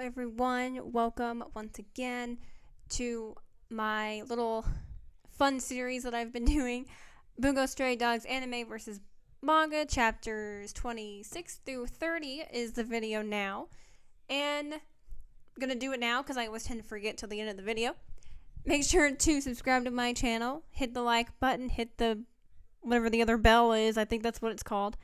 Everyone, welcome once again to my little fun series that I've been doing. Bungo Stray Dogs Anime versus Manga chapters 26 through 30 is the video now. And I'm going to do it now because I always tend to forget till the end of the video. Make sure to subscribe to my channel, hit the like button, hit the whatever the other bell is. I think that's what it's called.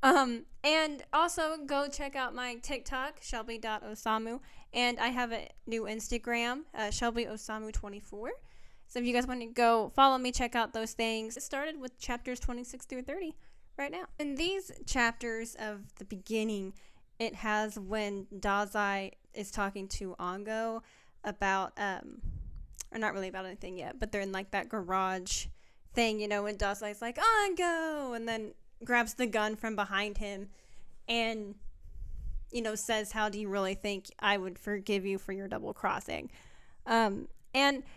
And also go check out my TikTok, shelby.osamu, and I have a new Instagram, shelbyosamu24. So if you guys want to go follow me, check out those things. It started with chapters 26 through 30 right now. In these chapters of the beginning, it has when Dazai is talking to Ango about, or not really about anything yet, but they're in like that garage thing, you know, when Dazai's like, Ango, and then grabs the gun from behind him and, you know, says, how do you really think I would forgive you for your double crossing? And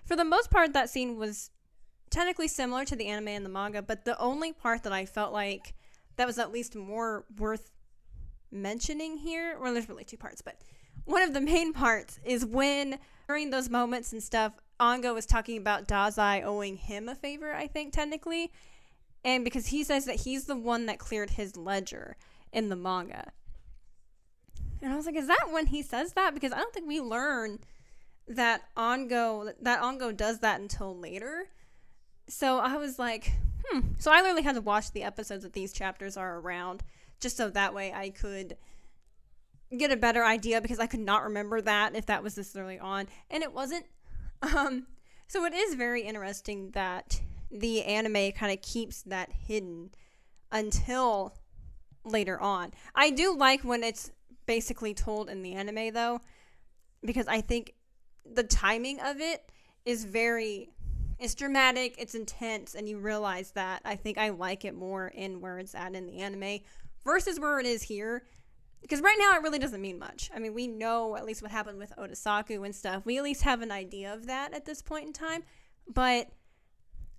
for the most part, that scene was technically similar to the anime and the manga, but the only part that I felt like that was at least more worth mentioning here, well, there's really two parts, but one of the main parts is when, during those moments and stuff, Ango was talking about Dazai owing him a favor, I think, technically. And because he says that he's the one that cleared his ledger in the manga. And I was like, is that when he says that? Because I don't think we learn that Ango does that until later. So I was like, So I literally had to watch the episodes that these chapters are around, just so that way I could get a better idea, because I could not remember that if that was this early on. And it wasn't. So it is very interesting that the anime kind of keeps that hidden until later on. I do like when it's basically told in the anime, though, because I think the timing of it is it's dramatic, it's intense, and you realize that. I think I like it more in where it's at in the anime versus where it is here. Because right now it really doesn't mean much. I mean, we know at least what happened with Otasaku and stuff. We at least have an idea of that at this point in time. But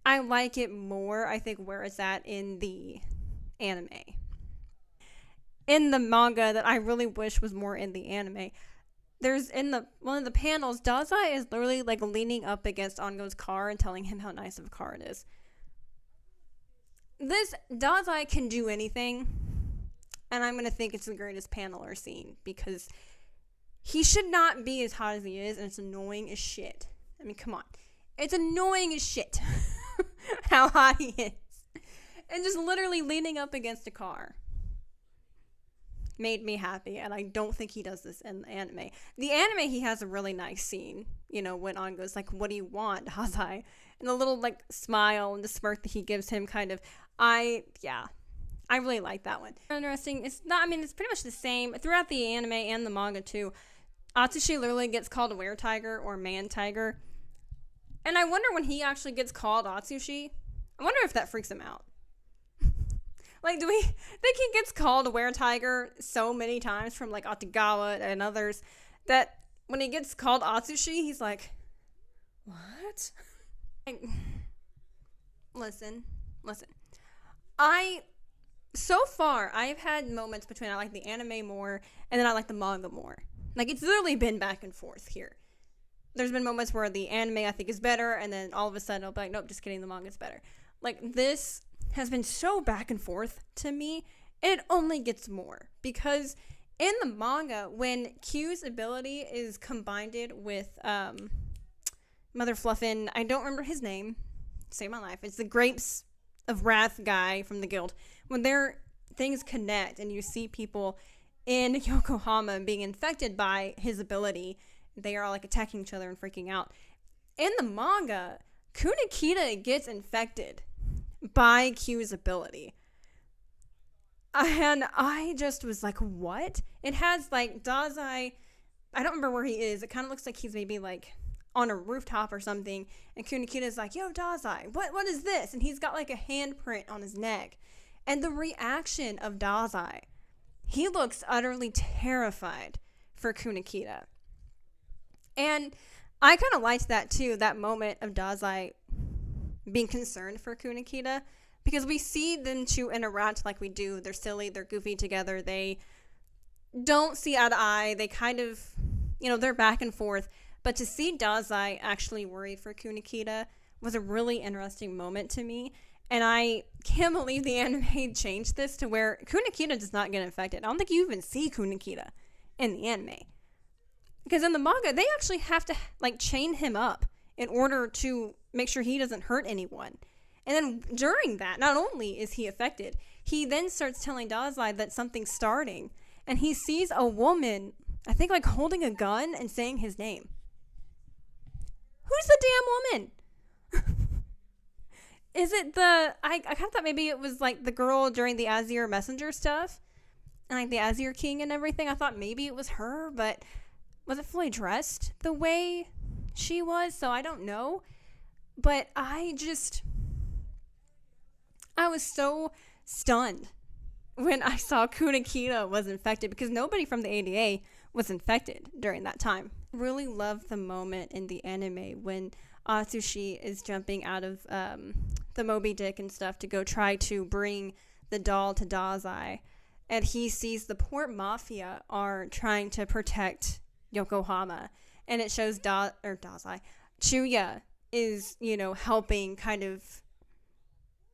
I like it more, I think, where it's at in the anime. In the manga, that I really wish was more in the anime, there's one of the panels, Dazai is literally like leaning up against Ango's car and telling him how nice of a car it is. This Dazai can do anything, and I'm gonna think it's the greatest panel or scene, because he should not be as hot as he is, and it's annoying as shit. I mean, come on. It's annoying as shit how hot he is. And just literally leaning up against a car made me happy, and I don't think he does this in the anime. The anime, he has a really nice scene, you know, when Ango's like, what do you want, Dazai? And the little, like, smile and the smirk that he gives him, kind of, I really like that one. Interesting. It's pretty much the same throughout the anime and the manga, too. Atsushi literally gets called were-tiger or man-tiger. And I wonder when he actually gets called Atsushi, I wonder if that freaks him out. Like, do we think he gets called a were-tiger so many times from, like, Otagawa and others, that when he gets called Atsushi, he's like, what? Like, listen. So far, I've had moments between I like the anime more and then I like the manga more. Like, it's literally been back and forth here. There's been moments where the anime I think is better, and then all of a sudden I'll be like, nope, just kidding, the manga's better. Like, this has been so back and forth to me, and it only gets more. Because in the manga, when Q's ability is combined with Mother Fluffin, I don't remember his name, save my life, it's the Grapes of Wrath guy from the guild. When their things connect and you see people in Yokohama being infected by his ability, they are all like attacking each other and freaking out. In the manga, Kunikida gets infected by Q's ability. And I just was like, what? It has like Dazai, I don't remember where he is. It kind of looks like he's maybe like on a rooftop or something. And Kunikida's like, yo, Dazai, what is this? And he's got like a handprint on his neck. And the reaction of Dazai, he looks utterly terrified for Kunikida. And I kind of liked that too, that moment of Dazai being concerned for Kunikida, because we see them two interact like we do. They're silly, they're goofy together, they don't see eye to eye, they kind of they're back and forth. But to see Dazai actually worried for Kunikida was a really interesting moment to me. And I can't believe the anime changed this to where Kunikida does not get infected. I don't think you even see Kunikida in the anime. Because in the manga, they actually have to chain him up in order to make sure he doesn't hurt anyone. And then during that, not only is he affected, he then starts telling Dazai that something's starting. And he sees a woman, I think holding a gun and saying his name. Who's the damn woman? Is it I kind of thought maybe it was the girl during the Azir Messenger stuff. And the Azir King and everything. I thought maybe it was her, but was it fully dressed the way she was? So I don't know. But I was so stunned when I saw Kunikida was infected, because nobody from the ADA was infected during that time. Really loved the moment in the anime when Atsushi is jumping out of the Moby Dick and stuff to go try to bring the doll to Dazai, and he sees the port mafia are trying to protect Yokohama, and it shows Dazai. Chuya is, helping kind of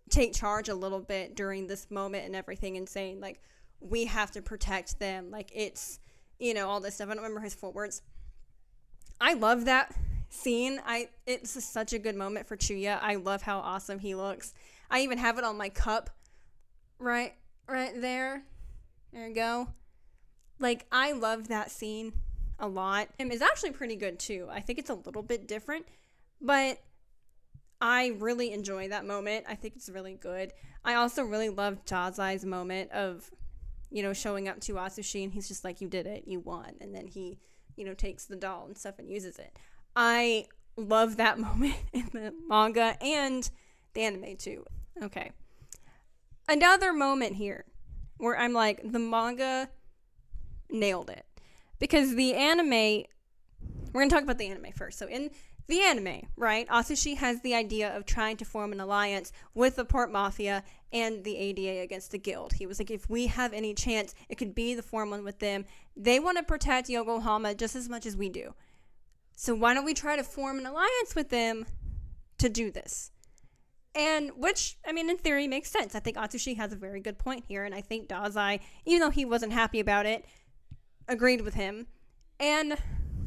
take charge a little bit during this moment and everything, and saying we have to protect them, it's all this stuff. I don't remember his full words. I love that scene. It's just such a good moment for Chuya. I love how awesome he looks. I even have it on my cup right there. There you go. I love that scene a lot. Him is actually pretty good too. I think it's a little bit different, but I really enjoy that moment. I think it's really good. I also really love Dazai's moment of, showing up to Atsushi, and he's just you did it, you won. And then he, takes the doll and stuff and uses it. I love that moment in the manga and the anime too. Okay. Another moment here where I'm the manga nailed it. Because the anime, we're going to talk about the anime first. So in the anime, right, Atsushi has the idea of trying to form an alliance with the Port Mafia and the ADA against the guild. He was if we have any chance, it could be to form one with them. They want to protect Yokohama just as much as we do. So why don't we try to form an alliance with them to do this? And which, in theory makes sense. I think Atsushi has a very good point here. And I think Dazai, even though he wasn't happy about it, agreed with him. And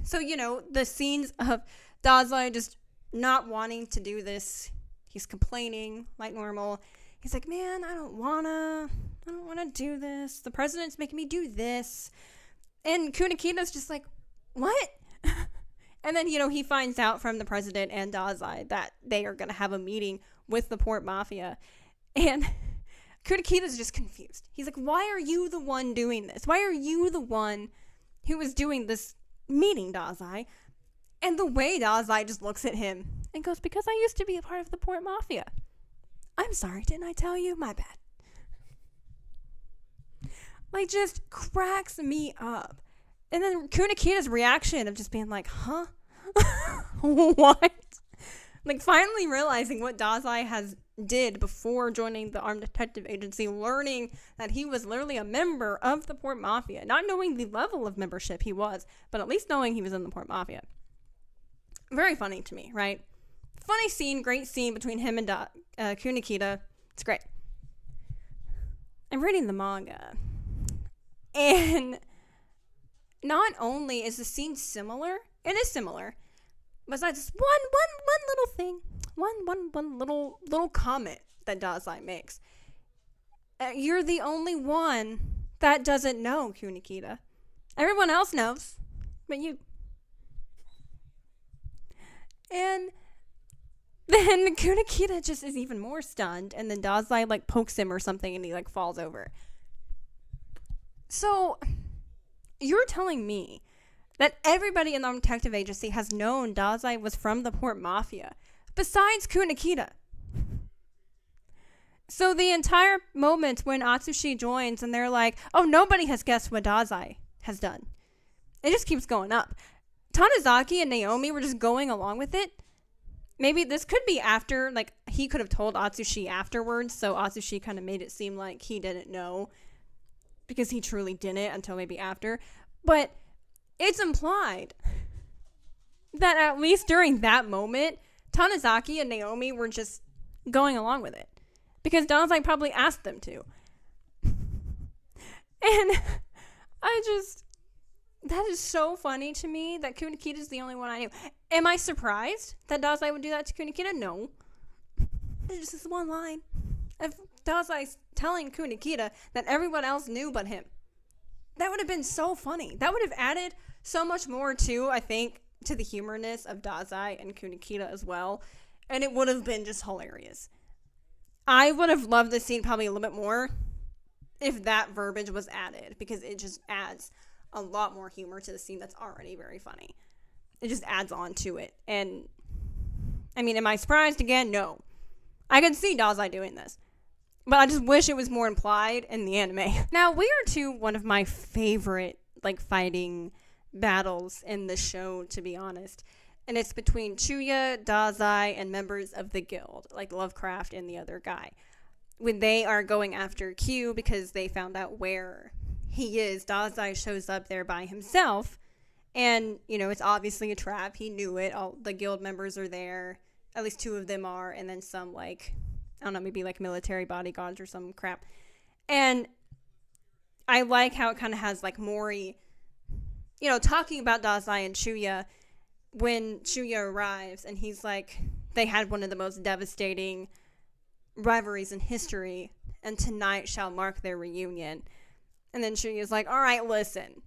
so, the scenes of Dazai just not wanting to do this. He's complaining like normal. He's man, I don't wanna do this. The president's making me do this. And Kunikida's just what? And then, he finds out from the president and Dazai that they are going to have a meeting with the Port Mafia. And Kunikida's just confused. He's why are you the one doing this? Why are you the one who is doing this meeting, Dazai? And the way Dazai just looks at him and goes, because I used to be a part of the Port Mafia. I'm sorry, didn't I tell you? My bad. Just cracks me up. And then Kunikida's reaction of just being huh? What? Finally realizing what Dazai has did before joining the Armed Detective Agency, learning that he was literally a member of the Port Mafia. Not knowing the level of membership he was, but at least knowing he was in the Port Mafia. Very funny to me, right? Funny scene, great scene between him and Kunikida. It's great. I'm reading the manga. And not only is the scene similar, it is similar, besides just one little thing, one little comment that Dazai makes. You're the only one that doesn't know, Kunikida. Everyone else knows, but you. And then Kunikida just is even more stunned, and then Dazai pokes him or something, and he falls over. So you're telling me that everybody in the detective agency has known Dazai was from the Port Mafia, besides Kunikida. So the entire moment when Atsushi joins and they're oh, nobody has guessed what Dazai has done. It just keeps going up. Tanizaki and Naomi were just going along with it. Maybe this could be after, he could have told Atsushi afterwards, so Atsushi kind of made it seem like he didn't know, because he truly didn't until maybe after. But it's implied that at least during that moment, Tanizaki and Naomi were just going along with it. Because Dazai probably asked them to. And that is so funny to me that Kunikida is the only one I knew. Am I surprised that Dazai would do that to Kunikida? No. It's just one line. If Dazai's telling Kunikida that everyone else knew but him. That would have been so funny. That would have added so much more to, I think, to the humorness of Dazai and Kunikida as well. And it would have been just hilarious. I would have loved this scene probably a little bit more if that verbiage was added, because it just adds a lot more humor to the scene that's already very funny. It just adds on to it. And, I mean, am I surprised again? No. I could see Dazai doing this. But I just wish it was more implied in the anime. Now, we are to one of my favorite, fighting battles in the show, to be honest. And it's between Chuya, Dazai, and members of the guild, like Lovecraft and the other guy. When they are going after Q because they found out where he is, Dazai shows up there by himself. And, it's obviously a trap. He knew it. All the guild members are there. At least 2 of them are. And then some, I don't know, maybe military bodyguards or some crap. And I like how it kind of has Mori, talking about Dazai and Chuya when Chuya arrives, and he's they had one of the most devastating rivalries in history, and tonight shall mark their reunion. And then Chuya's all right, listen,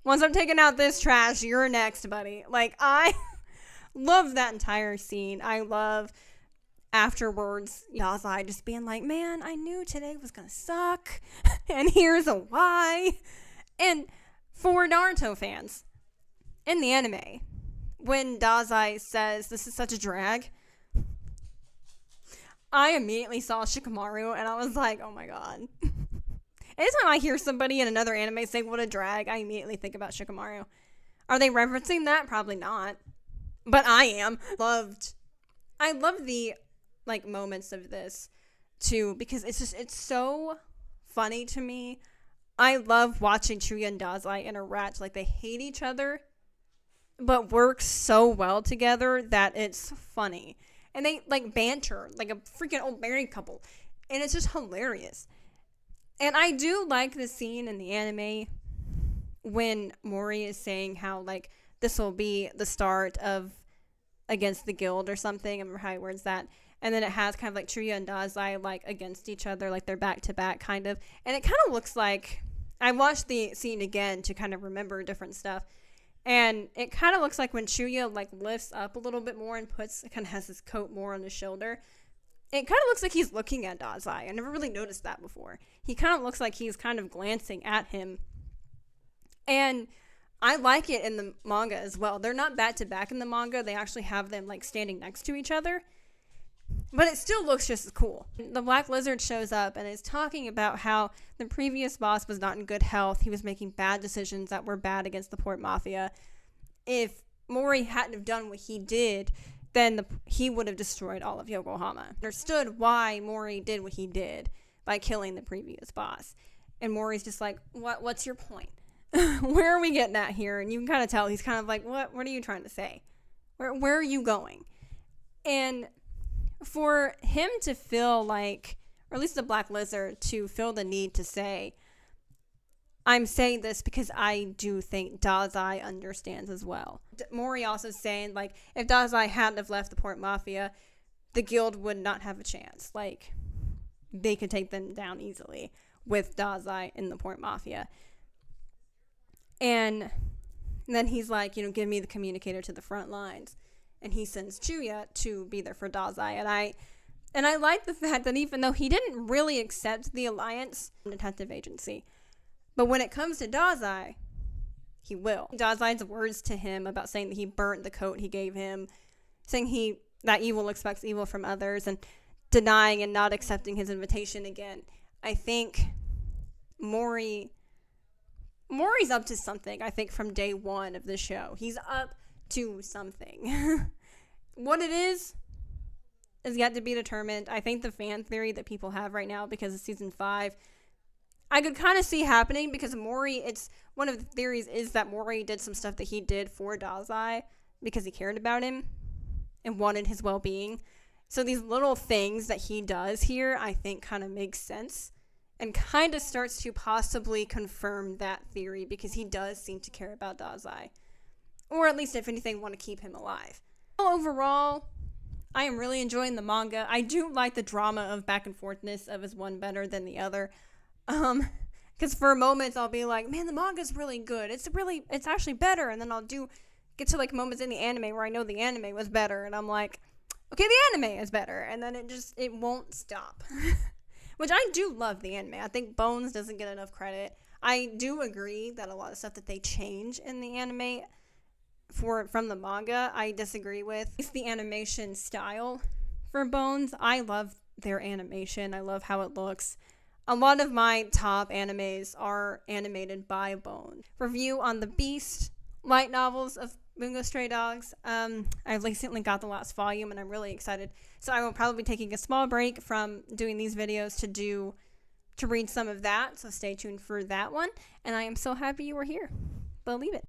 once I'm taking out this trash, you're next, buddy. I love that entire scene. I love afterwards Dazai just being man, I knew today was gonna suck, and here's a why. And for Naruto fans in the anime, when Dazai says this is such a drag, I immediately saw Shikamaru and I was oh my god. Anytime I hear somebody in another anime say what a drag, I immediately think about Shikamaru. Are they referencing that? Probably not. But I am. I love the moments of this too, because it's so funny to me. I love watching Chuya and Dazai interact. They hate each other, but work so well together that it's funny. And they banter like a freaking old married couple. And it's just hilarious. And I do like the scene in the anime when Mori is saying how this will be the start of against the guild or something. I remember how he words that. And then it has kind of Chuya and Dazai against each other, they're back to back kind of. And it kind of looks I watched the scene again to kind of remember different stuff. And it kind of looks when Chuya lifts up a little bit more and kind of has his coat more on his shoulder. It kind of looks like he's looking at Dazai. I never really noticed that before. He kind of looks like he's kind of glancing at him. And I like it in the manga as well. They're not back to back in the manga. They actually have them standing next to each other. But it still looks just as cool. The Black Lizard shows up and is talking about how the previous boss was not in good health. He was making bad decisions that were bad against the Port Mafia. If Mori hadn't have done what he did, then he would have destroyed all of Yokohama. Understood why Mori did what he did by killing the previous boss. And Mori's just what's your point? Where are we getting at here? And you can kind of tell he's kind of what are you trying to say? Where are you going? And for him to feel or at least the Black Lizard to feel the need to say, I'm saying this because I do think Dazai understands as well. Mori also saying, if Dazai hadn't have left the Port Mafia, the guild would not have a chance. They could take them down easily with Dazai in the Port Mafia. And then he's give me the communicator to the front lines. And he sends Chuya to be there for Dazai. And I like the fact that even though he didn't really accept the alliance, detective agency, but when it comes to Dazai, he will. Dazai's words to him about saying that he burnt the coat he gave him, saying that evil expects evil from others, and denying and not accepting his invitation again. I think Mori's up to something, I think, from day one of the show. He's up to something. What it is yet to be determined. I think the fan theory that people have right now because of season 5, I could kind of see happening because Mori, it's one of the theories is that Mori did some stuff that he did for Dazai because he cared about him and wanted his well-being. So these little things that he does here, I think kind of makes sense and kind of starts to possibly confirm that theory because he does seem to care about Dazai. Or at least, if anything, want to keep him alive. Overall, I am really enjoying the manga. I do like the drama of back and forthness of is one better than the other. Because for moments I'll be like, man, the manga's really good. It's actually better. And then I'll get to like moments in the anime where I know the anime was better. And I'm like, okay, the anime is better. And then it won't stop. Which I do love the anime. I think Bones doesn't get enough credit. I do agree that a lot of stuff that they change in the anime from the manga, I disagree with. It's the animation style for Bones. I love their animation. I love how it looks. A lot of my top animes are animated by Bones. Review on the Beast light novels of Bungo Stray Dogs. I recently got the last volume and I'm really excited. So I will probably be taking a small break from doing these videos to read some of that. So stay tuned for that one. And I am so happy you were here. Believe it.